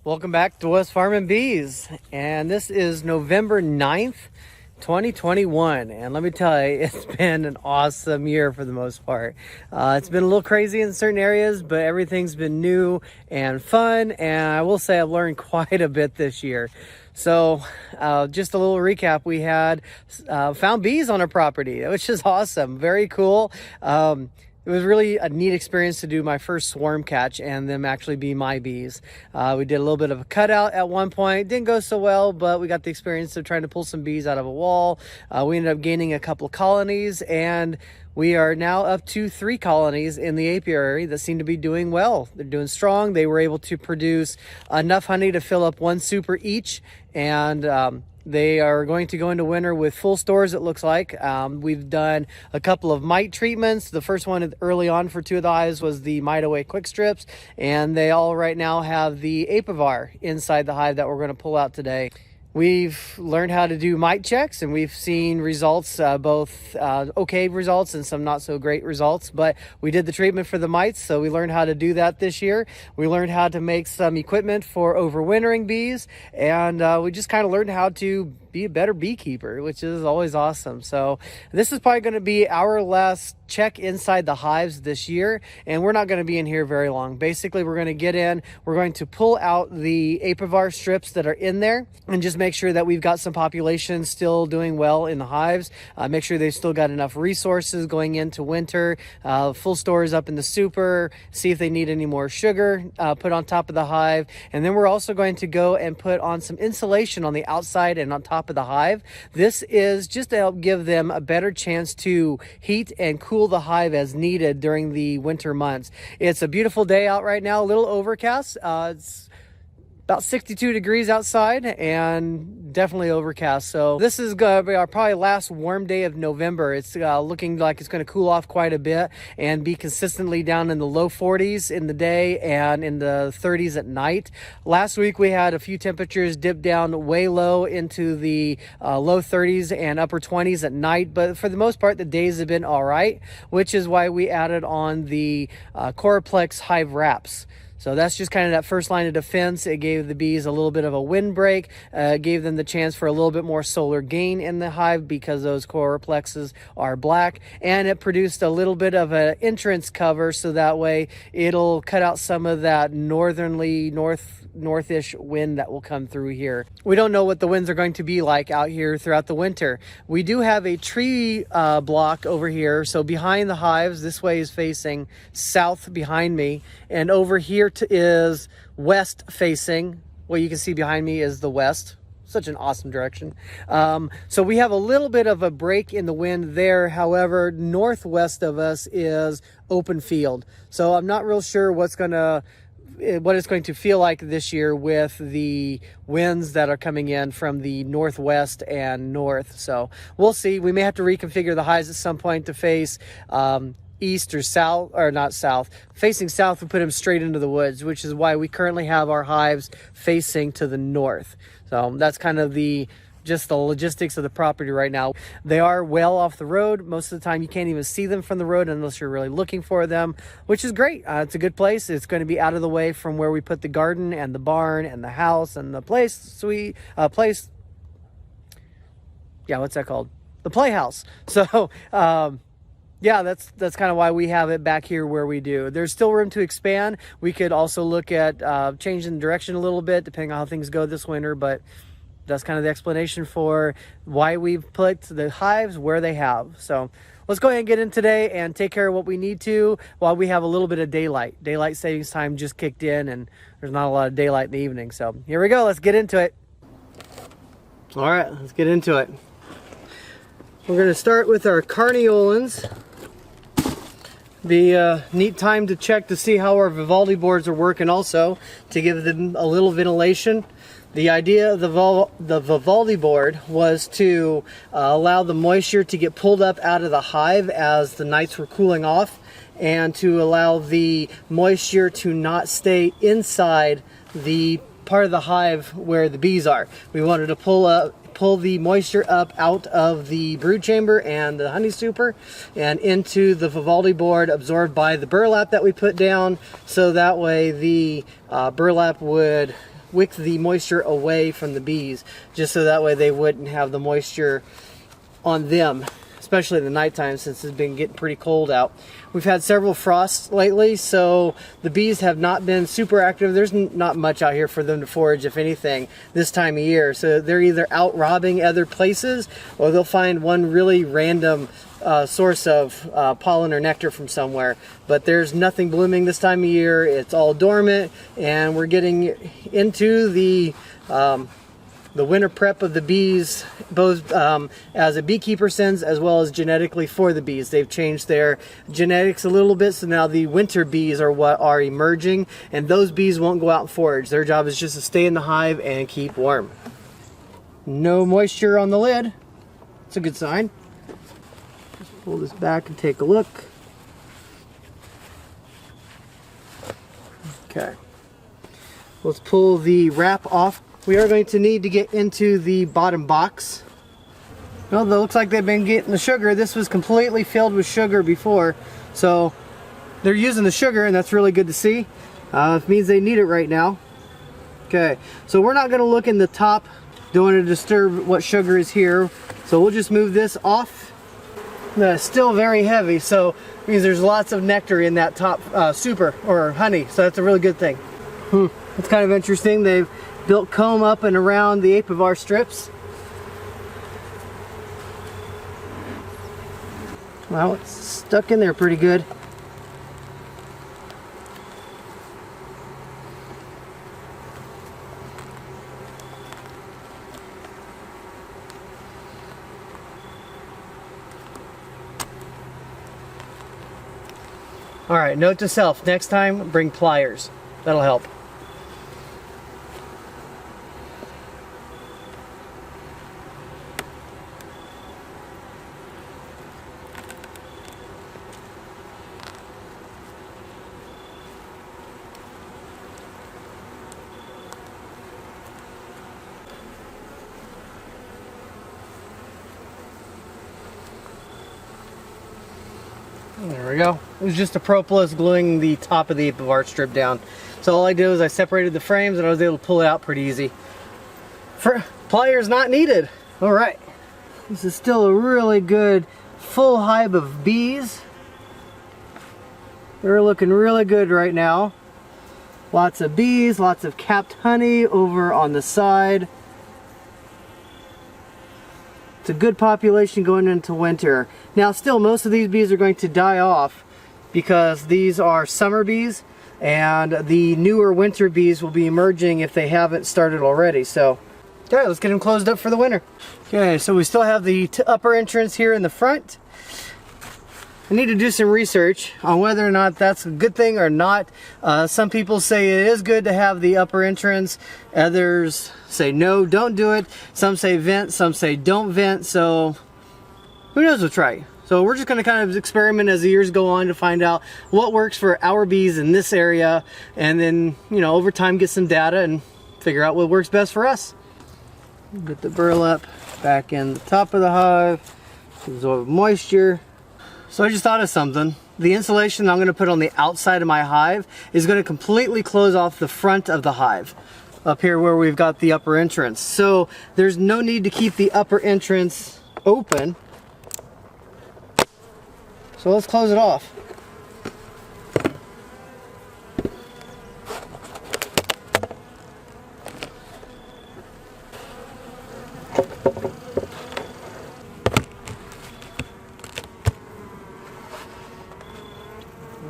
Welcome back to West Farming Bees, and this is November 9th, 2021, and let me tell you, it's been an awesome year for the most part. It's been a little crazy in certain areas, but everything's been new and fun, and I will say I've learned quite a bit this year. So just a little recap, we had found bees on our property, which is awesome, very cool. It was really a neat experience to do my first swarm catch and them actually be my bees. We did a little bit of a cutout at one point. Didn't go so well, but we got the experience of trying to pull some bees out of a wall. We ended up gaining a couple of colonies, and we are now up to 3 colonies in the apiary that seem to be doing well. They're doing strong. They were able to produce enough honey to fill up 1 super each, and they are going to go into winter with full stores, it looks like. We've done a couple of mite treatments. The first one early on for 2 of the hives was the Mite Away Quick Strips, and they all right now have the Apivar inside the hive that we're going to pull out today. We've learned how to do mite checks, and we've seen results, both okay results and some not so great results, but we did the treatment for the mites, so we learned how to do that this year. We learned how to make some equipment for overwintering bees, and we just kind of learned how to be a better beekeeper, which is always awesome. So this is probably going to be our last check inside the hives this year, and we're not going to be in here very long. Basically, we're going to get in, we're going to pull out the Apivar strips that are in there and just make sure that we've got some populations still doing well in the hives, make sure they've still got enough resources going into winter, full stores up in the super, see if they need any more sugar put on top of the hive. And then we're also going to go and put on some insulation on the outside and on top of the hive. This is just to help give them a better chance to heat and cool the hive as needed during the winter months. It's a beautiful day out right now, a little overcast. It's about 62 degrees outside and definitely overcast. So this is going to be our probably last warm day of November. It's looking like it's going to cool off quite a bit and be consistently down in the low 40s in the day and in the 30s at night. Last week we had a few temperatures dip down way low into the low 30s and upper 20s at night, but for the most part the days have been all right, which is why we added on the Coraplex hive wraps. So that's just kind of that first line of defense. It gave the bees a little bit of a windbreak, gave them the chance for a little bit more solar gain in the hive because those coroplexes are black, and it produced a little bit of an entrance cover so that way it'll cut out some of that northish wind that will come through here. We don't know what the winds are going to be like out here throughout the winter. We do have a tree block over here, so behind the hives, this way is facing south behind me, and over here is west facing. What you can see behind me is the west. Such an awesome direction. So we have a little bit of a break in the wind there. However, northwest of us is open field. So I'm not real sure what it's going to feel like this year with the winds that are coming in from the northwest and north. So we'll see. We may have to reconfigure the hives at some point to face east or south, or not south. Facing south would put them straight into the woods, which is why we currently have our hives facing to the north. So that's kind of just the logistics of the property right now. They are well off the road. Most of the time you can't even see them from the road unless you're really looking for them, which is great. It's a good place. It's going to be out of the way from where we put the garden and the barn and the house and the yeah, what's that called? The playhouse. So yeah, that's kind of why we have it back here where we do. There's still room to expand. We could also look at changing the direction a little bit depending on how things go this winter, but that's kind of the explanation for why we've put the hives where they have. So let's go ahead and get in today and take care of what we need to while we have a little bit of daylight. Daylight savings time just kicked in and there's not a lot of daylight in the evening. So here we go. Let's get into it. All right, let's get into it. We're going to start with our carniolans. Be a neat time to check to see how our Vivaldi boards are working also, to give them a little ventilation. The idea of the Vivaldi board was to allow the moisture to get pulled up out of the hive as the nights were cooling off, and to allow the moisture to not stay inside the part of the hive where the bees are. We wanted to pull the moisture up out of the brood chamber and the honey super and into the Vivaldi board, absorbed by the burlap that we put down, so that way the burlap would wick the moisture away from the bees, just so that way they wouldn't have the moisture on them, especially in the nighttime since it's been getting pretty cold out. We've had several frosts lately, so the bees have not been super active. There's not much out here for them to forage, if anything, this time of year. So they're either out robbing other places, or they'll find one really random source of pollen or nectar from somewhere. But there's nothing blooming this time of year. It's all dormant, and we're getting into the winter prep of the bees, both as a beekeeper sense as well as genetically for the bees. They've changed their genetics a little bit, so now the winter bees are what are emerging, and those bees won't go out and forage. Their job is just to stay in the hive and keep warm. No moisture on the lid. It's a good sign. Just pull this back and take a look. Okay. Let's pull the wrap off. We are going to need to get into the bottom box. Well, it looks like they've been getting the sugar. This was completely filled with sugar before, so they're using the sugar, and that's really good to see. It means they need it right now. Okay, so we're not going to look in the top. Don't want to disturb what sugar is here, so we'll just move this off. It's still very heavy, so it means there's lots of nectar in that top super, or honey, so that's a really good thing. It's kind of interesting. They've built comb up and around the Apivar strips. Well, it's stuck in there pretty good. All right, note to self, next time bring pliers. That'll help. There we go. It was just a propolis gluing the top of the Apivar strip down. So all I did was I separated the frames and I was able to pull it out pretty easy. Pliers not needed. All right. This is still a really good full hive of bees. They're looking really good right now. Lots of bees, lots of capped honey over on the side. It's a good population going into winter. Now still, most of these bees are going to die off because these are summer bees, and the newer winter bees will be emerging if they haven't started already. So, okay, let's get them closed up for the winter. Okay, so we still have the upper entrance here in the front. I need to do some research on whether or not that's a good thing or not. Some people say it is good to have the upper entrance. Others say no, don't do it. Some say vent, some say don't vent. So who knows what's right. So we're just going to kind of experiment as the years go on to find out what works for our bees in this area, and then, you know, over time get some data and figure out what works best for us. Get the burlap back in the top of the hive, absorb moisture. So I just thought of something. The insulation I'm going to put on the outside of my hive is going to completely close off the front of the hive up here where we've got the upper entrance. So there's no need to keep the upper entrance open. So let's close it off.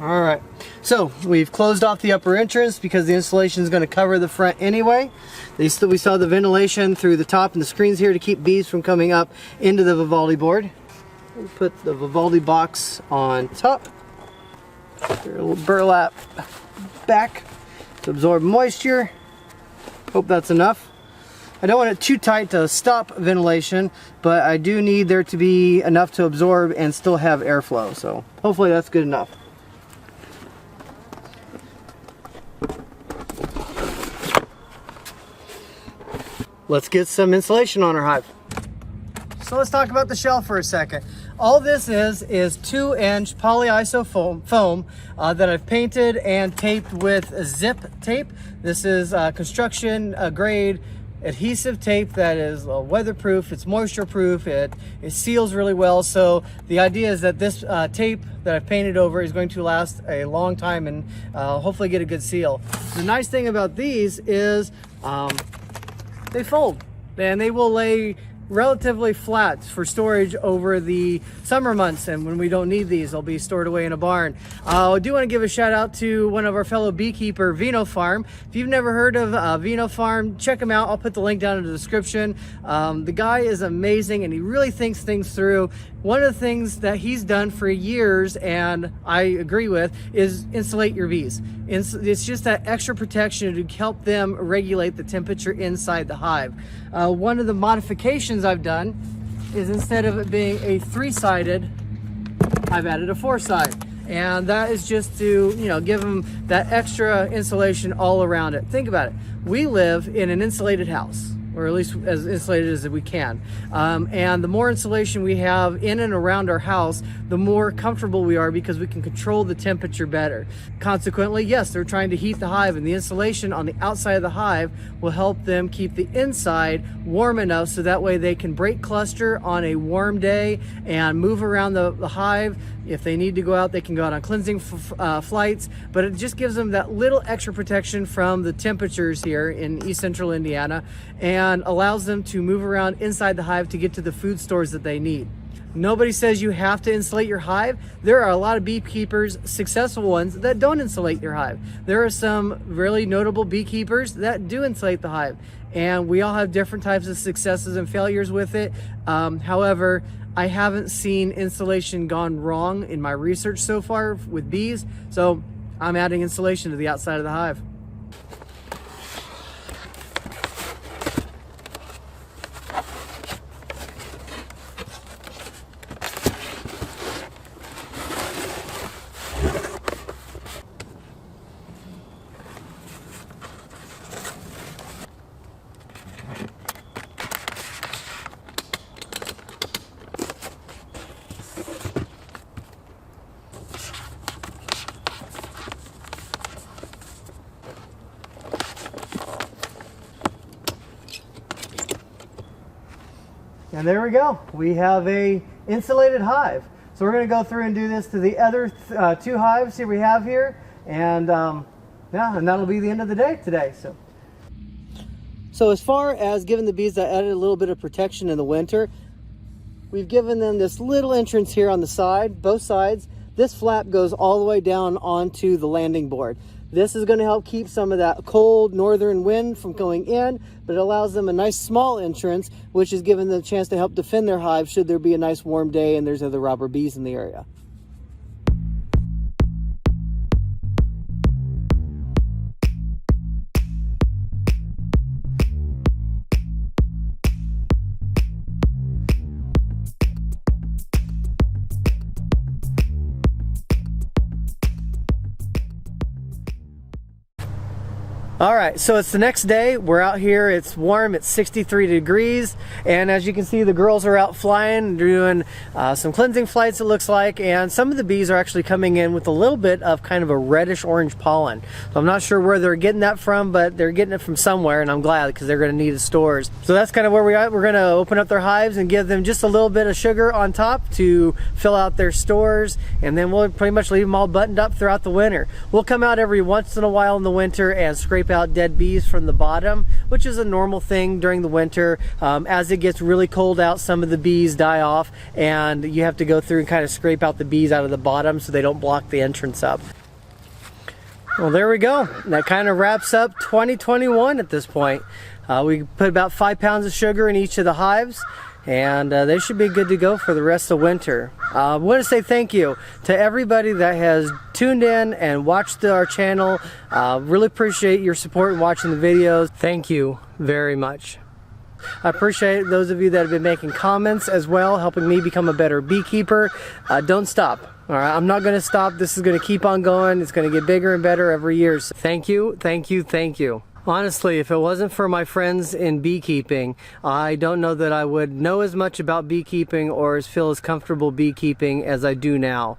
Alright, so we've closed off the upper entrance because the insulation is going to cover the front anyway. We saw the ventilation through the top and the screens here to keep bees from coming up into the Vivaldi board. We'll put the Vivaldi box on top. A little burlap back to absorb moisture. Hope that's enough. I don't want it too tight to stop ventilation, but I do need there to be enough to absorb and still have airflow. So hopefully that's good enough. Let's get some insulation on our hive. So let's talk about the shell for a second. All this is 2-inch polyiso foam that I've painted and taped with zip tape. This is construction grade adhesive tape that is weatherproof, it's moisture proof, it seals really well. So the idea is that this tape that I've painted over is going to last a long time and hopefully get a good seal. The nice thing about these is they fold and they will lay relatively flat for storage over the summer months, and when we don't need these, they'll be stored away in a barn. I do want to give a shout out to one of our fellow beekeeper, Vino Farm. If you've never heard of Vino Farm, check him out. I'll put the link down in the description. The guy is amazing and he really thinks things through. One of the things that he's done for years, and I agree with, is insulate your bees. It's just that extra protection to help them regulate the temperature inside the hive. One of the modifications I've done is, instead of it being a 3-sided, I've added a 4-side. And that is just to, you know, give them that extra insulation all around it. Think about it. We live in an insulated house, or at least as insulated as we can. And the more insulation we have in and around our house, the more comfortable we are because we can control the temperature better. Consequently, yes, they're trying to heat the hive, and the insulation on the outside of the hive will help them keep the inside warm enough so that way they can break cluster on a warm day and move around the hive. If they need to go out, they can go out on cleansing flights, but it just gives them that little extra protection from the temperatures here in East Central Indiana and allows them to move around inside the hive to get to the food stores that they need. Nobody says you have to insulate your hive. There are a lot of beekeepers, successful ones, that don't insulate your hive. There are some really notable beekeepers that do insulate the hive, and we all have different types of successes and failures with it. However, I haven't seen insulation gone wrong in my research so far with bees, so I'm adding insulation to the outside of the hive. And there we go. We have a insulated hive. So we're going to go through and do this to the other 2 hives here we have here, and yeah, and that'll be the end of the day today. So as far as giving the bees that added a little bit of protection in the winter, we've given them this little entrance here on the side, both sides. This flap goes all the way down onto the landing board. This is going to help keep some of that cold northern wind from going in, but it allows them a nice small entrance, which is giving them a chance to help defend their hive should there be a nice warm day and there's other robber bees in the area. All right, so it's the next day. We're out here, it's warm, it's 63 degrees, and as you can see, the girls are out flying, doing some cleansing flights, it looks like, and some of the bees are actually coming in with a little bit of kind of a reddish orange pollen. So I'm not sure where they're getting that from, but they're getting it from somewhere, and I'm glad because they're gonna need the stores. So that's kind of where we are. We're gonna open up their hives and give them just a little bit of sugar on top to fill out their stores, and then we'll pretty much leave them all buttoned up throughout the winter. We'll come out every once in a while in the winter and scrape out dead bees from the bottom, which is a normal thing during the winter. As it gets really cold out, some of the bees die off, and you have to go through and kind of scrape out the bees out of the bottom so they don't block the entrance up. Well, there we go. That kind of wraps up 2021 at this point. We put about 5 pounds of sugar in each of the hives, and they should be good to go for the rest of winter. I want to say thank you to everybody that has tuned in and watched our channel. Really appreciate your support in watching the videos. Thank you very much. I appreciate those of you that have been making comments as well, helping me become a better beekeeper. Don't stop. All right, I'm not going to stop. This is going to keep on going. It's going to get bigger and better every year. So thank you, thank you, thank you. Honestly, if it wasn't for my friends in beekeeping, I don't know that I would know as much about beekeeping or feel as comfortable beekeeping as I do now.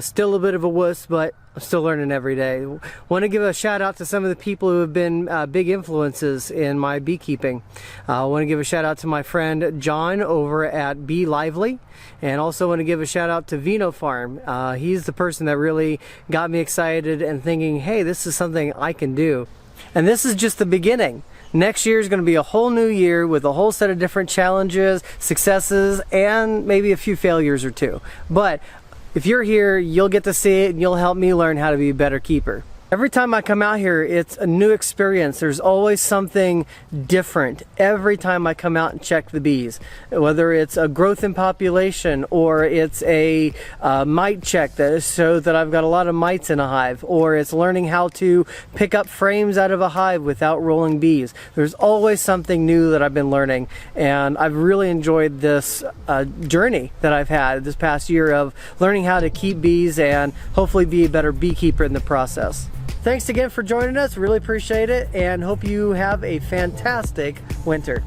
Still a bit of a wuss, but I'm still learning every day. Want to give a shout out to some of the people who have been big influences in my beekeeping. I want to give a shout out to my friend John over at Bee Lively, and also want to give a shout out to Vino Farm. He's the person that really got me excited and thinking, hey, this is something I can do. And this is just the beginning. Next year is going to be a whole new year with a whole set of different challenges, successes, and maybe a few failures or two. But if you're here, you'll get to see it and you'll help me learn how to be a better keeper. Every time I come out here, it's a new experience. There's always something different every time I come out and check the bees. Whether it's a growth in population, or it's a mite check that shows that I've got a lot of mites in a hive, or it's learning how to pick up frames out of a hive without rolling bees. There's always something new that I've been learning, and I've really enjoyed this journey that I've had this past year of learning how to keep bees and hopefully be a better beekeeper in the process. Thanks again for joining us. Really appreciate it, and hope you have a fantastic winter.